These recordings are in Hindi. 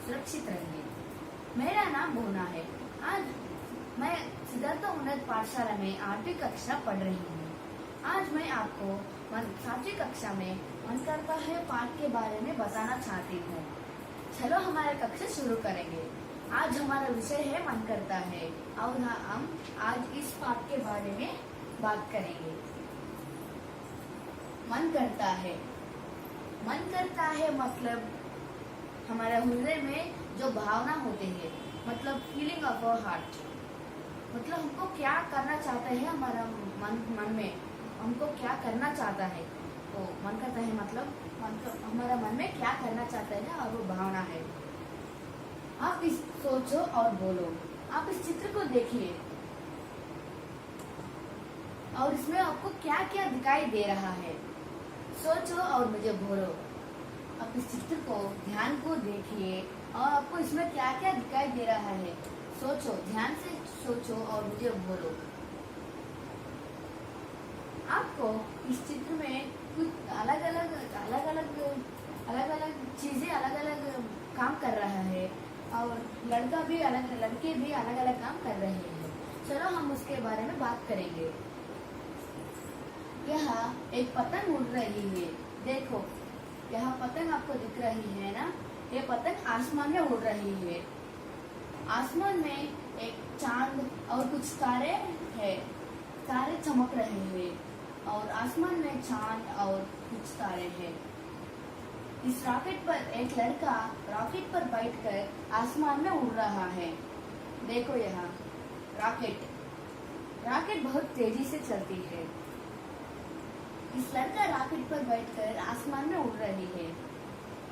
सुरक्षित रहिए। मेरा नाम भुवना है। आज मैं सिद्धार्थ उन्नत पाठशाला में 8वीं कक्षा पढ़ रही हूँ। आज मैं आपको 7वीं कक्षा में मन करता है पाठ के बारे में बताना चाहती हूँ। चलो हमारे कक्षा शुरू करेंगे। आज हमारा विषय है मन करता है और हम आज इस पाठ के बारे में बात करेंगे। मन करता है। मन करता है मतलब हमारे हृदय में जो भावना होती है, मतलब फीलिंग ऑफ अवर हार्ट, मतलब हमको क्या करना चाहता है हमारा मन में, हमको क्या करना चाहता है। तो मन करता है मतलब हमारा मन में क्या करना चाहता है और वो भावना है। आप इस सोचो और बोलो। आप इस चित्र को देखिए और इसमें आपको क्या क्या दिखाई दे रहा है। सोचो और मुझे बोलो। आप इस चित्र को ध्यान को देखिए और आपको इसमें क्या क्या दिखाई दे रहा है। सोचो, ध्यान से सोचो और मुझे बोलो। आपको इस चित्र में कुछ अलग अलग चीजें अलग अलग काम कर रहा है और लड़के भी अलग अलग काम कर रहे हैं। चलो हम उसके बारे में बात करेंगे। यहाँ एक पतंग उड़ रही है। देखो, यहाँ पतंग आपको दिख रही है ना। ये पतंग आसमान में उड़ रही है। आसमान में एक चांद और कुछ तारे हैं। तारे चमक रहे हैं और आसमान में चांद और कुछ तारे हैं। इस रॉकेट पर एक लड़का रॉकेट पर बैठकर आसमान में उड़ रहा है। देखो यहाँ रॉकेट बहुत तेजी से चलती है। इस लड़का रॉकेट पर बैठकर आसमान में उड़ रही है।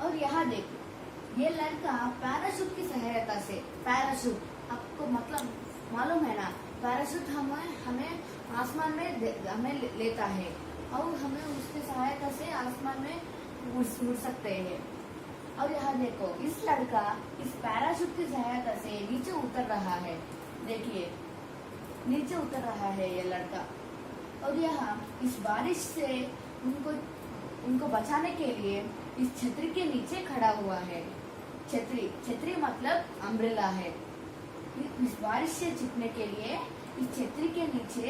और यहाँ देखो, ये लड़का पैराशूट की सहायता से, पैराशूट आपको मतलब मालूम है ना, पैराशूट हमें आसमान में हमें लेता है और हमें उसकी सहायता से आसमान में उड़ सकते हैं। और यहाँ देखो, इस लड़का इस पैराशूट की सहायता से नीचे उतर रहा है। देखिए, नीचे उतर रहा है ये लड़का। और यहाँ इस बारिश से उनको बचाने के लिए इस छतरी के नीचे खड़ा हुआ है। छतरी मतलब अम्ब्रेला है। इस बारिश से छिपने के लिए इस छतरी के नीचे,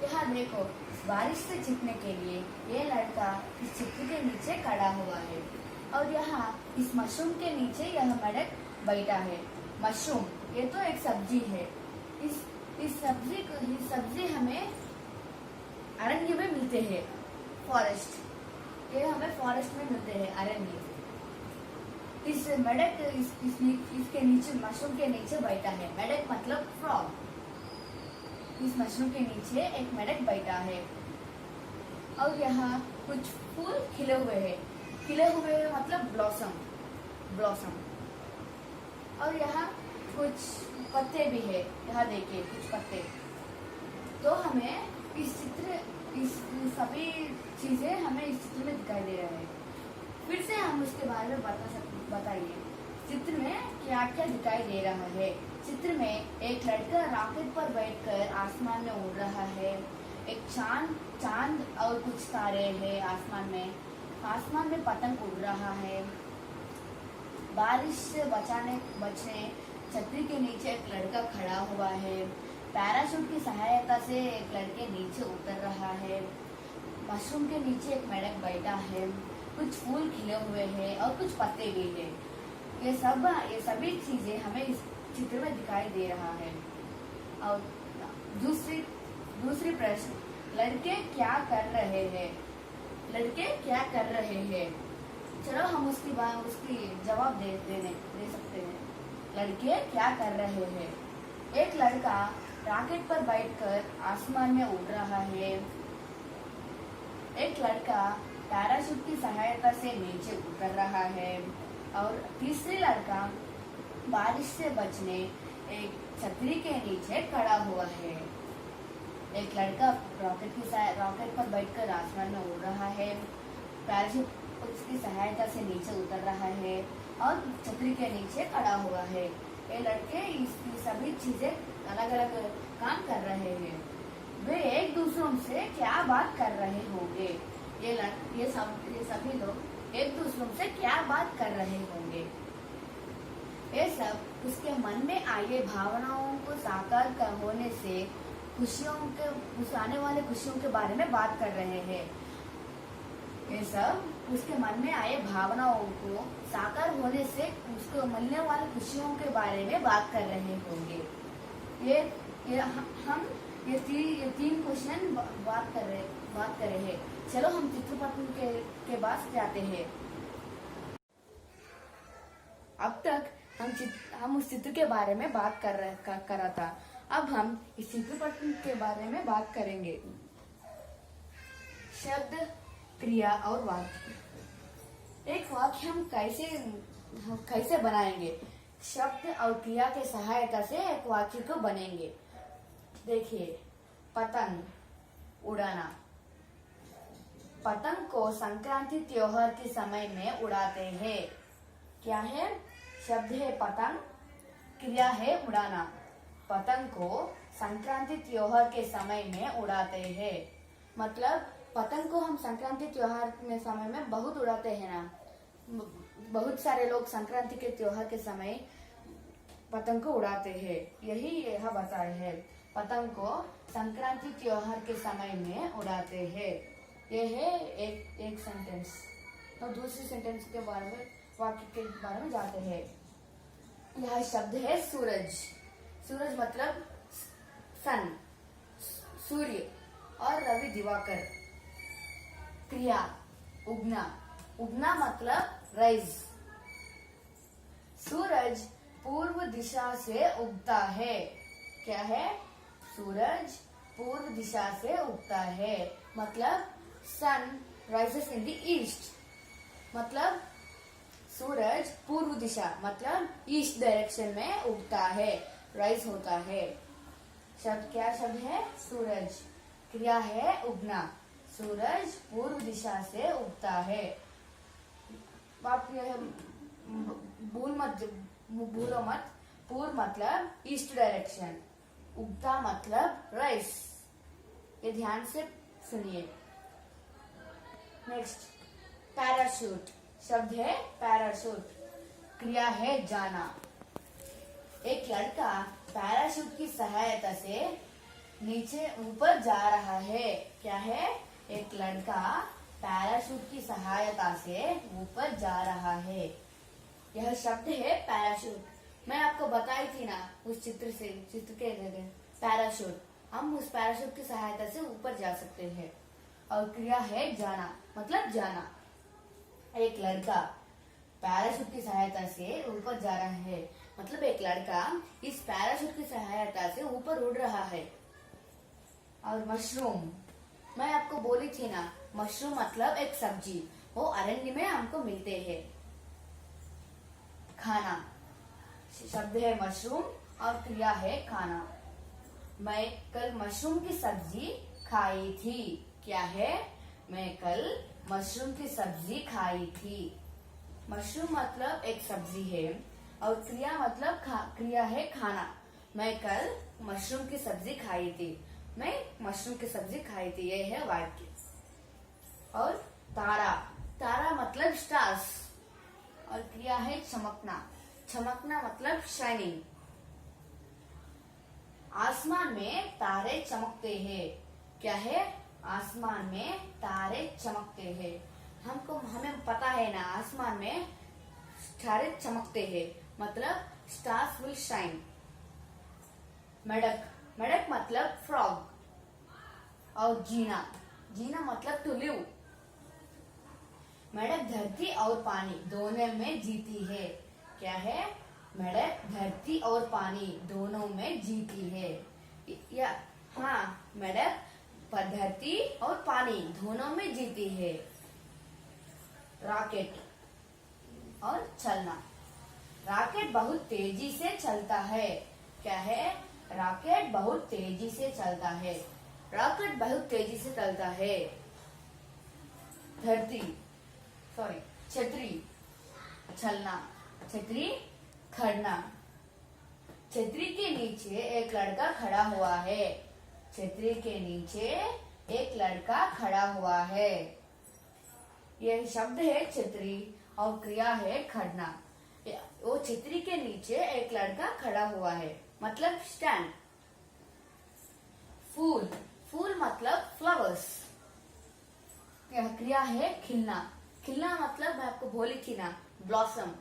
यहाँ देखो, बारिश से छिपने के लिए ये लड़का इस छतरी के नीचे खड़ा हुआ है। और यहाँ इस मशरूम के नीचे यह मेढक बैठा है। मशरूम ये तो एक सब्जी है। इस सब्जी हमें अरण्य में मिलते हैं। फॉरेस्ट, ये हमें फॉरेस्ट में मिलते हैं, अरण्य। इस मेढक इसके नीचे, मशरूम के नीचे बैठा है। मेढक मतलब फ्रॉग। इस मशरूम के नीचे एक मेढक बैठा है। और यहाँ कुछ फूल खिले हुए हैं मतलब ब्लॉसम। और यहाँ कुछ पत्ते भी है। यहाँ देखिए कुछ पत्ते। तो हमें इस सभी चीजें हमें इस चित्र में दिखाई दे रहा है। फिर से हम उसके बारे में बताइए। चित्र में क्या क्या दिखाई दे रहा है। चित्र में एक लड़का रॉकेट पर बैठकर आसमान में उड़ रहा है। एक चांद और कुछ तारे हैं आसमान में पतंग उड़ रहा है। बारिश से बचने छतरी के नीचे एक लड़का खड़ा हुआ है। पैराशूट की सहायता से एक लड़के नीचे उतर रहा है। मशरूम के नीचे एक मेढक बैठा है। कुछ फूल खिले हुए हैं और कुछ पत्ते भी हैं। ये सभी चीजें हमें इस चित्र में दिखाई दे रहा है। और दूसरी प्रश्न, लड़के क्या कर रहे हैं। चलो हम उसकी जवाब दे सकते हैं। लड़के क्या कर रहे हैं। एक लड़का रॉकेट पर बैठकर आसमान में उड़ रहा है। एक लड़का पैराशूट की सहायता से नीचे उतर रहा है। और तीसरी लड़का बारिश से बचने एक छतरी के नीचे खड़ा हुआ है। एक लड़का रॉकेट पर बैठकर आसमान में उड़ रहा है। पैराशूट उसकी सहायता से नीचे उतर रहा है और छतरी के नीचे खड़ा हुआ है। ये लड़के इसकी सभी चीजें अलग अलग काम कर रहे हैं। वे एक दूसरों से क्या बात कर रहे होंगे। ये सभी लोग एक दूसरे मशरूम से क्या बात कर रहे होंगे। ये सब उसके मन में आए भावनाओं को साकार होने से खुशियों के उस आने वाले खुशियों के बारे में बात कर रहे हैं। ये सब उसके मन में आए भावनाओं को साकार होने से उसको मिलने वाले खुशियों के बारे में बात कर रहे होंगे। हम ये तीन क्वेश्चन बात कर रहे हैं। चलो हम चित्रपट के पास जाते हैं। अब तक हम उस चित्र के बारे में बात कर रहा था। अब हम इस चित्रपट के बारे में बात करेंगे। शब्द, क्रिया और वाक्य। एक वाक्य हम कैसे बनाएंगे? शब्द और क्रिया के सहायता से एक वाक्य को बनेंगे। देखिए, पतंग, उड़ाना। पतंग को संक्रांति त्योहार के समय में उड़ाते हैं। क्या है? शब्द है पतंग, क्रिया है उड़ाना। पतंग को संक्रांति त्योहार के समय में उड़ाते हैं। मतलब पतंग को हम संक्रांति त्योहार में समय में बहुत उड़ाते हैं ना। बहुत सारे लोग संक्रांति के त्योहार के समय पतंग को उड़ाते हैं। यही यह बताया है, पतंग को संक्रांति त्योहार के समय में उड़ाते हैं। यह है एक सेंटेंस। तो दूसरी सेंटेंस के बारे में, वाक्य के बारे में जाते हैं। यह शब्द है सूरज। सूरज मतलब सन, सूर्य और रवि दिवाकर। क्रिया, उगना। उगना मतलब राइज। सूरज पूर्व दिशा से उगता है। क्या है? सूरज पूर्व दिशा से उगता है। मतलब sun rises in the east. मतलब सूरज पूर्व दिशा मतलब ईस्ट डायरेक्शन में उगता है, राइज होता है। शब्द क्या शब्द है? सूरज। क्रिया है उगना। सूरज पूर्व दिशा से उगता है। आप भूलो मत। पूर्व मतलब ईस्ट डायरेक्शन, उगता मतलब राइज। ये ध्यान से सुनिए। Next, parachute. शब्द है पैराशूट। क्रिया है जाना। एक लड़का पैराशूट की सहायता से नीचे ऊपर जा रहा है। क्या है? एक लड़का पैराशूट की सहायता से ऊपर जा रहा है। यह शब्द है पैराशूट। मैं आपको बताई थी ना उस चित्र के जगह पैराशूट। हम उस पैराशूट की सहायता से ऊपर जा सकते हैं। और क्रिया है जाना, मतलब जाना। एक लड़का पैराशूट की सहायता से ऊपर जा रहा है, मतलब एक लड़का इस पैराशूट की सहायता से ऊपर उड़ रहा है। और मशरूम, मैं आपको बोली थी ना, मशरूम मतलब एक सब्जी, वो अरण्य में हमको मिलते हैं। खाना। शब्द है मशरूम और क्रिया है खाना। मैं कल मशरूम की सब्जी खाई थी। क्या है? मैं कल मशरूम की सब्जी खाई थी। मशरूम मतलब एक सब्जी है और क्रिया मतलब क्रिया है खाना। मैं कल मशरूम की सब्जी खाई थी। मैं मशरूम की सब्जी खाई थी। ये है वाक्य। और तारा। तारा मतलब स्टार्स और क्रिया है चमकना। चमकना मतलब शाइनिंग। आसमान में तारे चमकते हैं। क्या है? आसमान में तारे चमकते हैं। हमें पता है ना, आसमान में तारे चमकते हैं, मतलब स्टार्स विल शाइन। मेढक। मेढक मतलब फ्रॉग। और जीना। जीना मतलब टू लिव। मेढक धरती और पानी दोनों में जीती है। क्या है? मेढक धरती और पानी दोनों में जीती है। या हाँ, मेढक धरती और पानी दोनों में जीती है। रॉकेट और चलना। रॉकेट बहुत तेजी से चलता है। क्या है? रॉकेट बहुत तेजी से चलता है। रॉकेट बहुत तेजी से चलता है। छतरी। चलना। छतरी खड़ना। छतरी के नीचे एक लड़का खड़ा हुआ है। छतरी के नीचे एक लड़का खड़ा हुआ है। यह शब्द है छतरी और क्रिया है खड़ना। वो छतरी के नीचे एक लड़का खड़ा हुआ है, मतलब स्टैंड। फूल, फूल मतलब फ्लावर्स। यह क्रिया है खिलना। खिलना मतलब मैं आपको बोली थी ना, ब्लॉसम।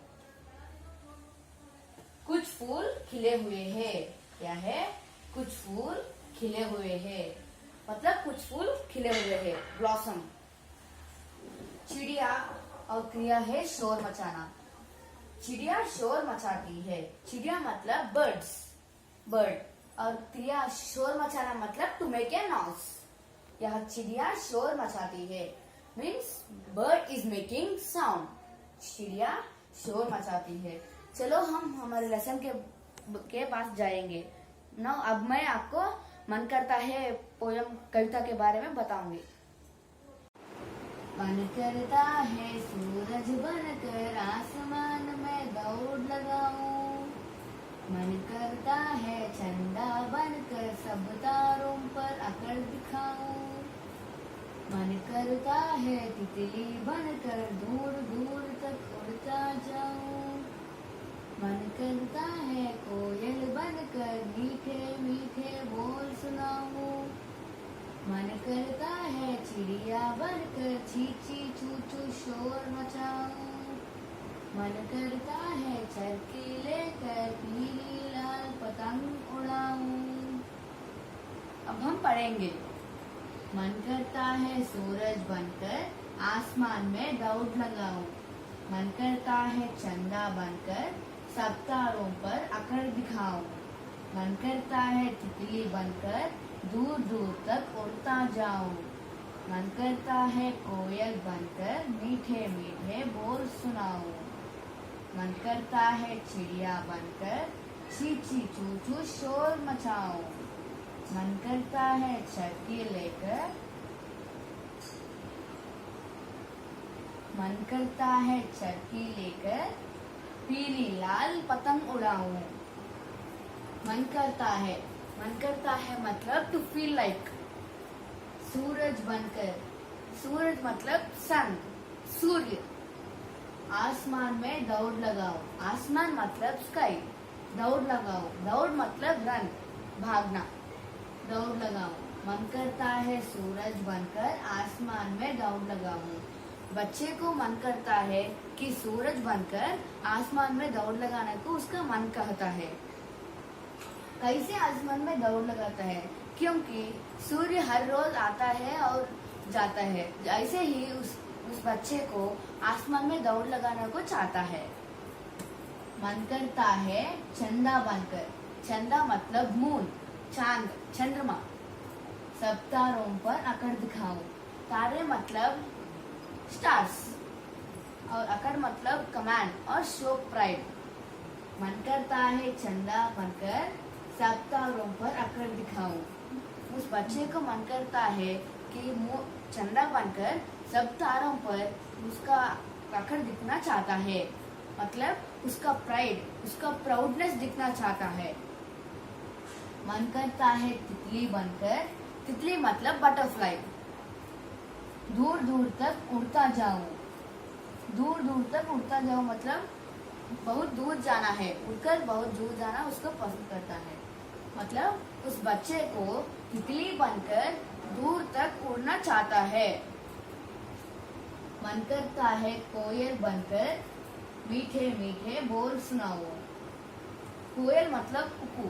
कुछ फूल खिले हुए हैं। क्या है? कुछ फूल खिले हुए हैं, मतलब कुछ फूल खिले हुए हैं, ब्लॉसम। चिड़िया और क्रिया है शोर मचाना। चिड़िया शोर मचाती है। चिड़िया मतलब बर्ड्स, बर्ड। और क्रिया शोर मचाना मतलब टू मेक ए नॉइज। यह चिड़िया शोर मचाती है, means bird is making sound. चिड़िया शोर मचाती है। चलो हम हमारे लेसन के पास जाएंगे ना। अब मैं आपको मन करता है पोयम, कविता के बारे में बताऊंगी। मन करता है सूरज बनकर आसमान में दौड़ लगाऊं। मन करता है चंदा बनकर सब तारों पर अकड़ दिखाऊं। मन करता है तितली बनकर दूर दूर तक उड़ता जाऊं। मन करता है कोयल बनकर मीठे मीठे बोल सुनाऊं। मन करता है चिड़िया बनकर ची ची चू चू शोर मचाऊं। मन करता है चरखी लेकर पीली लाल पतंग उड़ाऊं। अब हम पढ़ेंगे। मन करता है सूरज बनकर आसमान में दौड़ लगाऊं। मन करता है चंदा बनकर सब तारों पर अकड़ दिखाऊं। मन करता है तितली बनकर दूर दूर तक उड़ता जाऊं। मन करता है कोयल बनकर मीठे मीठे बोल सुनाऊं। मन करता है चिड़िया बनकर ची ची चू चू शोर मचाऊं। मन करता है चरखी लेकर पीली लाल पतंग उड़ाऊं। मन करता है मतलब टू फील लाइक। सूरज बनकर, सूरज मतलब सन, सूर्य। आसमान में दौड़ लगाओ। आसमान मतलब स्काई। दौड़ लगाओ, दौड़ मतलब रन, भागना। दौड़ लगाओ। मन करता है सूरज बनकर आसमान में दौड़ लगाऊं। बच्चे को मन करता है कि सूरज बनकर आसमान में दौड़ लगाने को उसका मन कहता है। कैसे आसमान में दौड़ लगाता है? क्योंकि सूर्य हर रोज आता है और जाता है। ऐसे ही उस बच्चे को आसमान में दौड़ लगाने को चाहता है। मन करता है चंदा बनकर। चंदा मतलब मून, चांद, चंद्रमा। सब तारों पर अकड़ दिखाऊं। तारे मतलब स्टार्स और अकड़ मतलब कमांड और शो प्राइड। मन करता है चंदा बनकर सब तारों पर अकड़ दिखाऊं। उस बच्चे को मन करता है कि चंदा बनकर सब तारों पर उसका अकड़ दिखना चाहता है, मतलब उसका प्राइड, उसका प्राउडनेस दिखना चाहता है। मन करता है तितली बनकर, तितली मतलब बटरफ्लाई, दूर दूर तक उड़ता जाऊं। दूर दूर तक उड़ता जाऊं मतलब बहुत दूर जाना है, उड़कर बहुत दूर जाना उसको पसंद करता है। मतलब उस बच्चे को तितली बनकर दूर तक उड़ना चाहता है। मन करता है कोयल बनकर मीठे मीठे बोल सुनाओ। कोयल मतलब कुकू।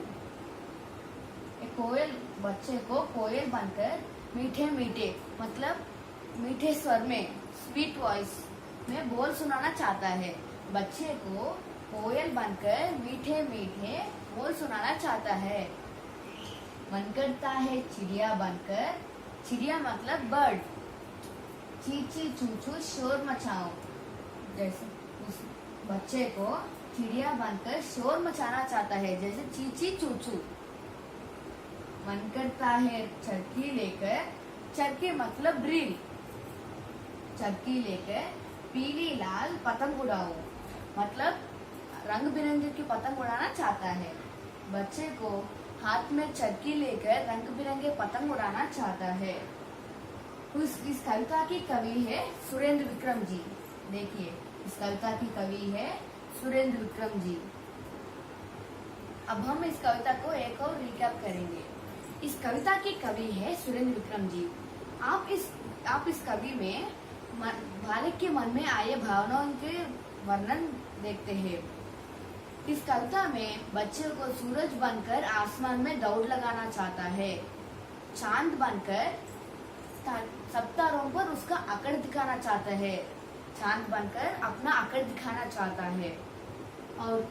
कोयल बच्चे को कोयल बनकर मीठे मीठे मतलब मीठे स्वर में, स्वीट वॉइस में बोल सुनाना चाहता है। बच्चे को कोयल बनकर मीठे मीठे बोल सुनाना चाहता है। मन करता है चिड़िया बनकर, चिड़िया मतलब बर्ड, ची ची चू चू शोर मचाओ। जैसे उस बच्चे को चिड़िया बनकर शोर मचाना चाहता है, जैसे ची ची चू चू। मन करता है चरखी लेकर, चरखी मतलब ड्रिल, चरखी लेकर पीली लाल पतंग उड़ाओ, मतलब रंग बिरंगे की पतंग उड़ाना चाहता है। बच्चे को हाथ में चरखी लेकर रंग बिरंगे पतंग उड़ाना चाहता है। इस कविता की कवि है सुरेंद्र विक्रम जी। देखिए, इस कविता की कवि है सुरेंद्र विक्रम जी। अब हम इस कविता को एक और रिकैप करेंगे। इस कविता के कवि है सुरेंद्र विक्रम जी। आप इस कवि में बालक के मन में आए भावनाओं के वर्णन देखते हैं। इस कविता में बच्चे को सूरज बनकर आसमान में दौड़ लगाना चाहता है, चांद बनकर सब तारों पर उसका अकड़ दिखाना चाहता है, चांद बनकर अपना अकड़ दिखाना चाहता है, और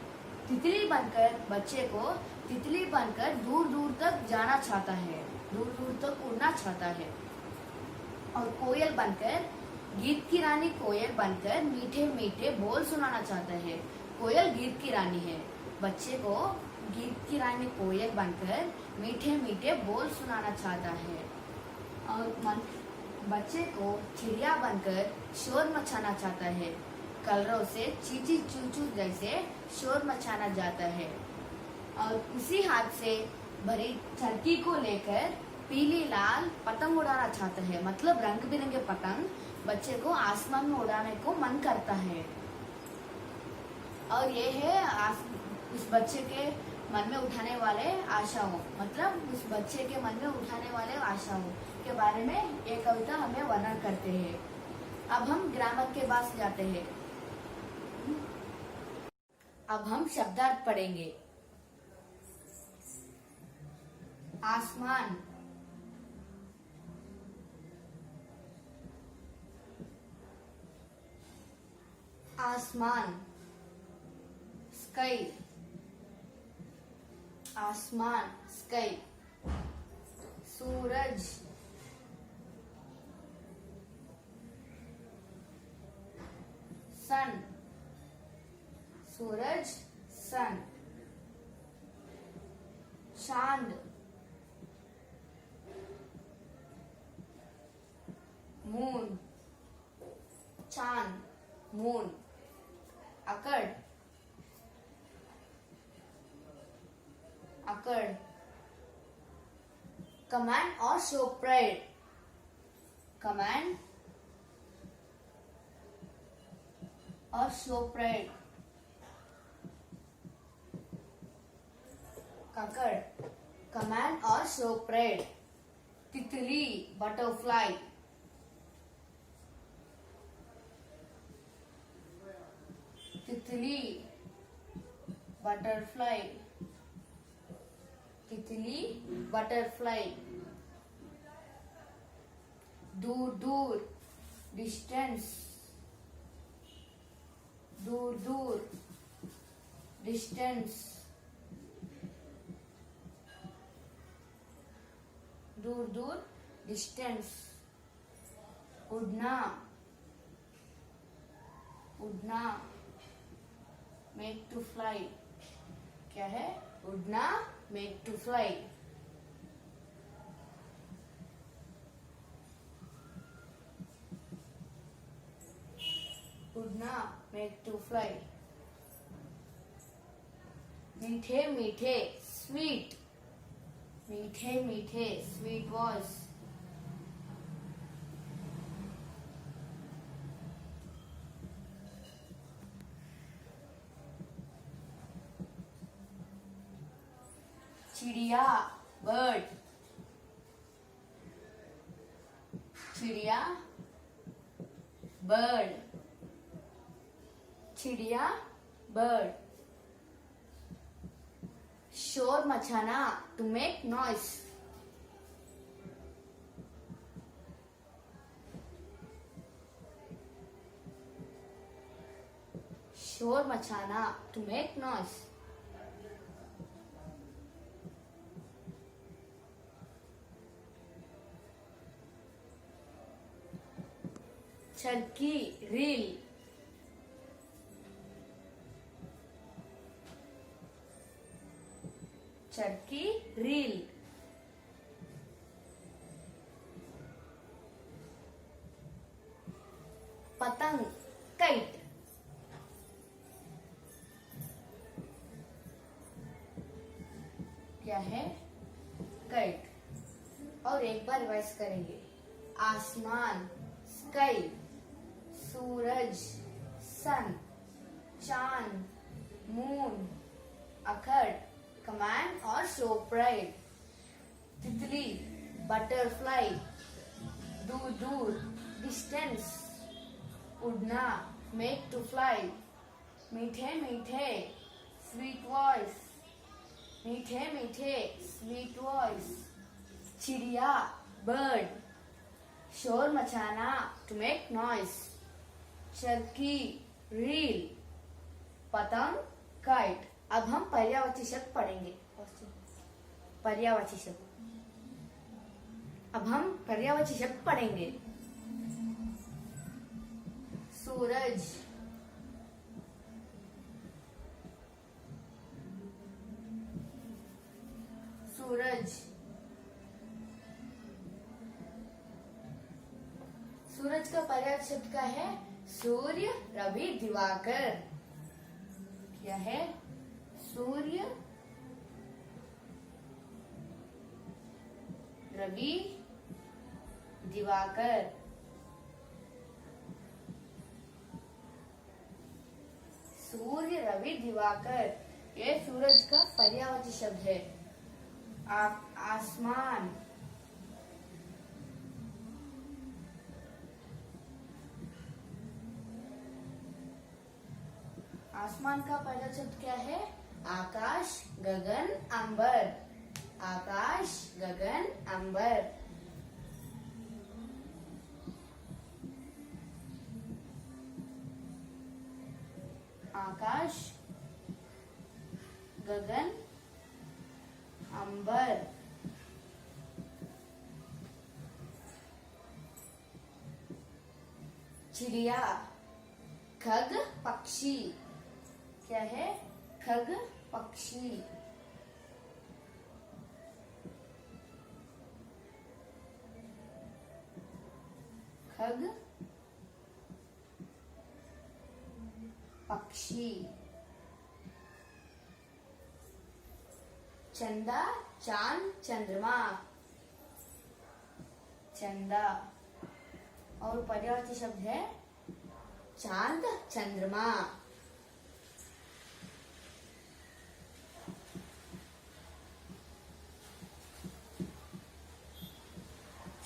तितली बनकर बच्चे को तितली बनकर दूर दूर तक जाना चाहता है, दूर दूर तक उड़ना चाहता है, और कोयल बनकर गीत की रानी कोयल बनकर मीठे मीठे बोल सुनाना चाहता है। कोयल गीत की रानी है, बच्चे को गीत की रानी कोयल बनकर मीठे मीठे बोल सुनाना चाहता है, और बच्चे को चिड़िया बनकर शोर मचाना चाहता है, कलरों से चीची चूचू जैसे शोर मचाना जाता है, और उसी हाथ से भरी चरखी को लेकर पीली लाल पतंग उड़ाना चाहता है। मतलब रंग बिरंगे पतंग बच्चे को आसमान में उड़ाने को मन करता है। और ये है उस बच्चे के मन में उठाने वाले आशाओं, मतलब उस बच्चे के मन में उठाने वाले आशाओं के बारे में ये कविता हमें वर्णन करते हैं। अब हम ग्रामर के पास जाते हैं। अब हम शब्दार्थ पढ़ेंगे। आसमान, आसमान, स्काई, आसमान, स्काई, सूरज, सन, सूरज, सन, चांद, मून, चांद, मून, अकड़, अकड़, कमांड और शो प्राइड, कमांड और शो प्राइड, ककड़, कमांड और शो प्राइड, तितली, बटरफ्लाई, तितली, बटरफ्लाई, तितली, बटरफ्लाई, दूर दूर, डिस्टेंस, दूर दूर, डिस्टेंस, दूर दूर, डिस्टेंस, उड़ना, उड़ना, मेक टू फ्लाई, क्या है? उड़ना, मेक टू फ्लाई, उड़ना, मेक टू फ्लाई, मीठे मीठे, स्वीट, मीठे मीठे, स्वीट वॉइस, चिड़िया, बर्ड, चिड़िया, बर्ड, चिड़िया, बर्ड, शोर मचाना, टू मेक नॉइस, शोर मचाना, टू मेक नॉइस, चरखी, रील, चरखी, रील, पतंग, काइट, क्या है? काइट। और एक बार रिवाइज करेंगे। आसमान, स्काई, सूरज, sun, चांद, moon, अखड़, command or show pride, तितली, butterfly, दूर दूर, distance, उड़ना, make to fly, मीठे मीठे, sweet voice, मीठे मीठे, sweet voice, चिड़िया, bird, शोर मचाना, to make noise, Charkhi, reel, पतंग, kite। अब हम पर्यायवाची शब्द पढ़ेंगे। पर्यायवाची शब्द, अब हम पर्यायवाची शब्द पढ़ेंगे। सूरज, सूरज, सूरज का पर्याय शब्द क्या है? सूर्य, रवि, दिवाकर। क्या है? सूर्य, रवि, दिवाकर। सूर्य, रवि, दिवाकर, ये सूरज का पर्यायवाची शब्द है। आसमान, आसमान का पर्याय शब्द क्या है? आकाश, गगन, अंबर। आकाश, गगन, अंबर। आकाश, गगन, अंबर। चिड़िया, खग, पक्षी। क्या है? खग, पक्षी। खग, पक्षी। चंदा, चांद, चंद्रमा। चंदा। और पर्यायवाची शब्द है चांद, चंद्रमा।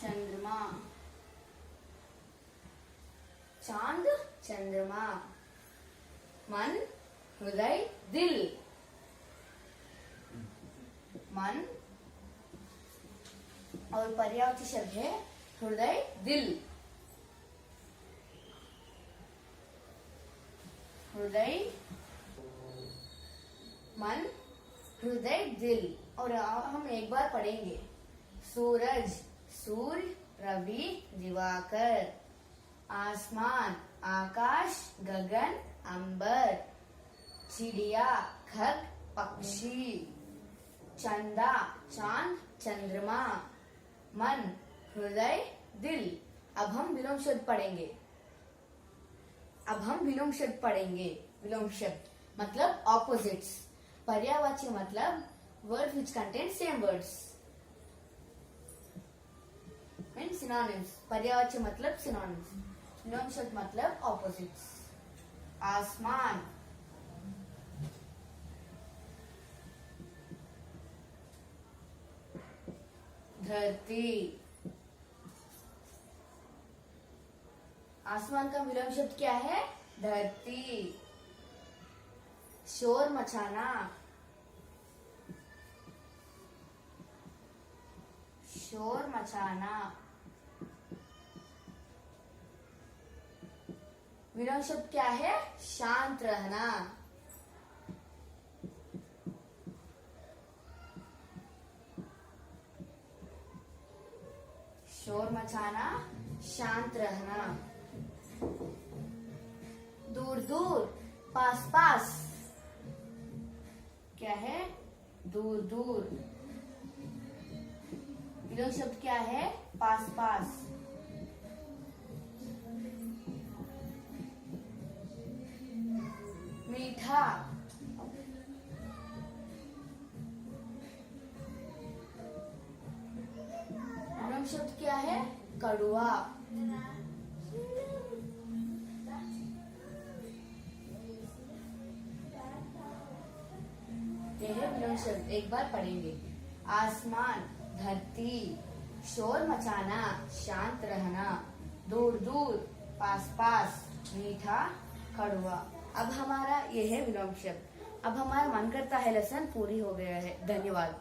चंद्रमा, चांद, चंद्रमा। मन, हृदय, दिल। मन और पर्यायवाची शब्द है हृदय, दिल। हृदय, मन, हृदय, दिल। और हम एक बार पढ़ेंगे। सूरज, सूर्य, रवि, दिवाकर। आसमान, आकाश, गगन, अंबर। चिड़िया, खग, पक्षी। चंदा, चांद, चंद्रमा। मन, हृदय, दिल। अब हम विलोम शब्द पढ़ेंगे। अब हम विलोम शब्द पढ़ेंगे। विलोम शब्द मतलब ऑपोजिट्स। पर्यायवाची मतलब word which contain same words. Means synonyms. पर्यायवाची मतलब सिनोनिम्स। विलोम शब्द मतलब ऑपोजिट्स। आसमान, धरती। आसमान का विलोम शब्द क्या है? धरती। शोर मचाना, शोर मचाना। विलोम शब्द क्या है? शांत रहना। शोर मचाना, शांत रहना। दूर दूर, पास पास। क्या है? दूर दूर। विलोम शब्द क्या है? पास पास। मीठा, विलोम शब्द क्या है? कड़वा। यह विलोम शब्द एक बार पढ़ेंगे। आसमान, धरती, शोर मचाना, शांत रहना, दूर दूर, पास पास, मीठा, कड़वा। अब हमारा यह है विलोम शब्द। अब हमारा मन करता है लेसन पूरी हो गया है। धन्यवाद।